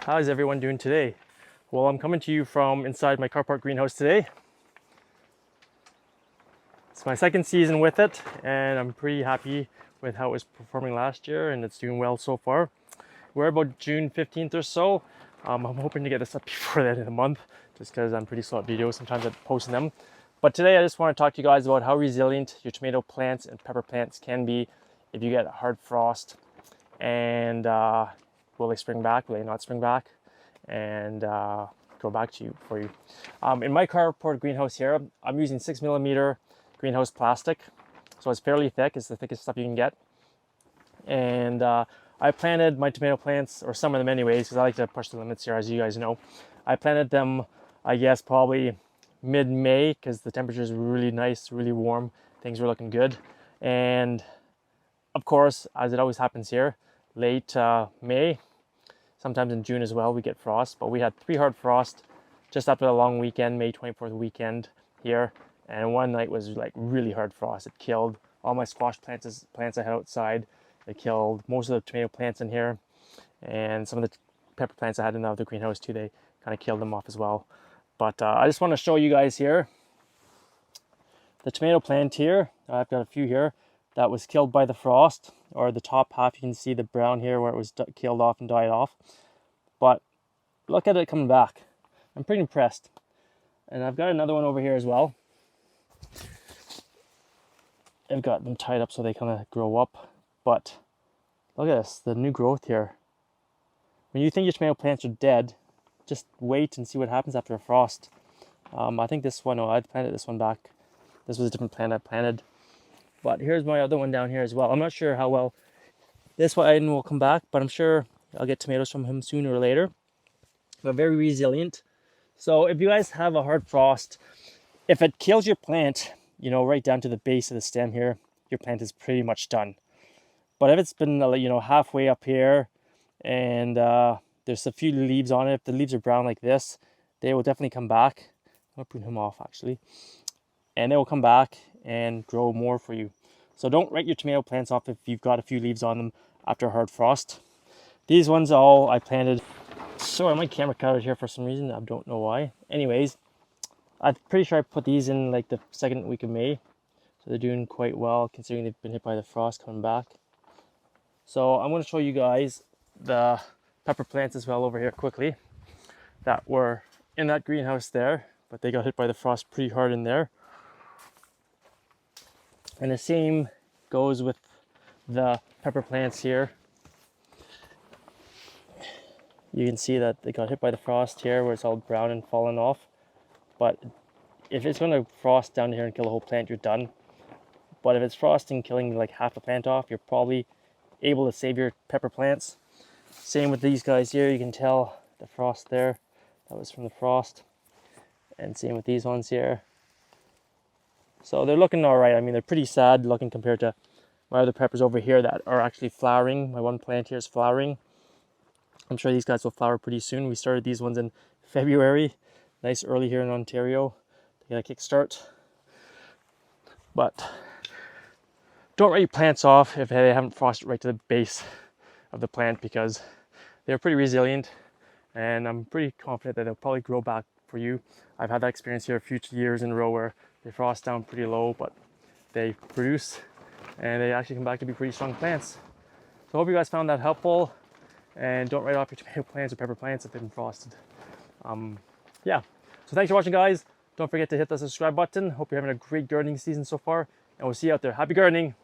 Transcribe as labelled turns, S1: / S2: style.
S1: How's everyone doing today? Well, I'm coming to you from inside my carport greenhouse today. It's my second season with it, and I'm pretty happy with how it was performing last year, and it's doing well so far. We're about June 15th or so. I'm hoping to get this up before the end of the month, just because I'm pretty slow at videos sometimes at posting them. But today I just want to talk to you guys about how resilient your tomato plants and pepper plants can be if you get hard frost. And will they spring back? Will they not spring back? And go back to you for you. In my carport greenhouse here, I'm using 6mm greenhouse plastic, so it's fairly thick. It's the thickest stuff you can get. And I planted my tomato plants, or some of them anyways, because I like to push the limits here, as you guys know. I planted them, I guess, probably mid-May, because the temperatures were really nice, really warm. Things were looking good. And of course, as it always happens here, late May, sometimes in June as well, we get frost. But we had 3 hard frost just after the long weekend, May 24th weekend here. And one night was like really hard frost. It killed all my squash plants I had outside. It killed most of the tomato plants in here. And some of the pepper plants I had in the other greenhouse too, they kind of killed them off as well. But I just want to show you guys here the tomato plant here. I've got a few here that was killed by the frost, or the top half. You can see the brown here where it was killed off and died off. But look at it coming back. I'm pretty impressed. And I've got another one over here as well. I've got them tied up so they kind of grow up. But look at this, the new growth here. When you think your tomato plants are dead, just wait and see what happens after a frost. I think this one, I planted this one back. This was a different plant I planted. But here's my other one down here as well. I'm not sure how well this one will come back, but I'm sure I'll get tomatoes from him sooner or later. But very resilient. So if you guys have a hard frost, if it kills your plant, right down to the base of the stem here, your plant is pretty much done. But if it's been, halfway up here and there's a few leaves on it, if the leaves are brown like this, they will definitely come back. I'll prune him off actually. And they will come back and grow more for you. So don't write your tomato plants off if you've got a few leaves on them after a hard frost. These ones all I planted. Sorry, my camera cut out here for some reason. I don't know why. Anyways, I'm pretty sure I put these in like the second week of May. So they're doing quite well considering they've been hit by the frost coming back. So I'm going to show you guys the pepper plants as well over here quickly that were in that greenhouse there, but they got hit by the frost pretty hard in there. And the same goes with the pepper plants here. You can see that they got hit by the frost here where it's all brown and fallen off. But if it's going to frost down here and kill the whole plant, you're done. But if it's frosting, killing like half a plant off, you're probably able to save your pepper plants. Same with these guys here. You can tell the frost there. That was from the frost. And same with these ones here. So they're looking all right. I mean, they're pretty sad looking compared to my other peppers over here that are actually flowering. My one plant here is flowering. I'm sure these guys will flower pretty soon. We started these ones in February. Nice early here in Ontario to get a kickstart. But don't write your plants off if they haven't frosted right to the base of the plant, because they're pretty resilient. And I'm pretty confident that they'll probably grow back for you. I've had that experience here a few years in a row where they frost down pretty low, but they produce and they actually come back to be pretty strong plants. So I hope you guys found that helpful, and don't write off your tomato plants or pepper plants if they've been frosted. Yeah, so thanks for watching, guys. Don't forget to hit the subscribe button. Hope you're having a great gardening season so far, and we'll see you out there. Happy gardening.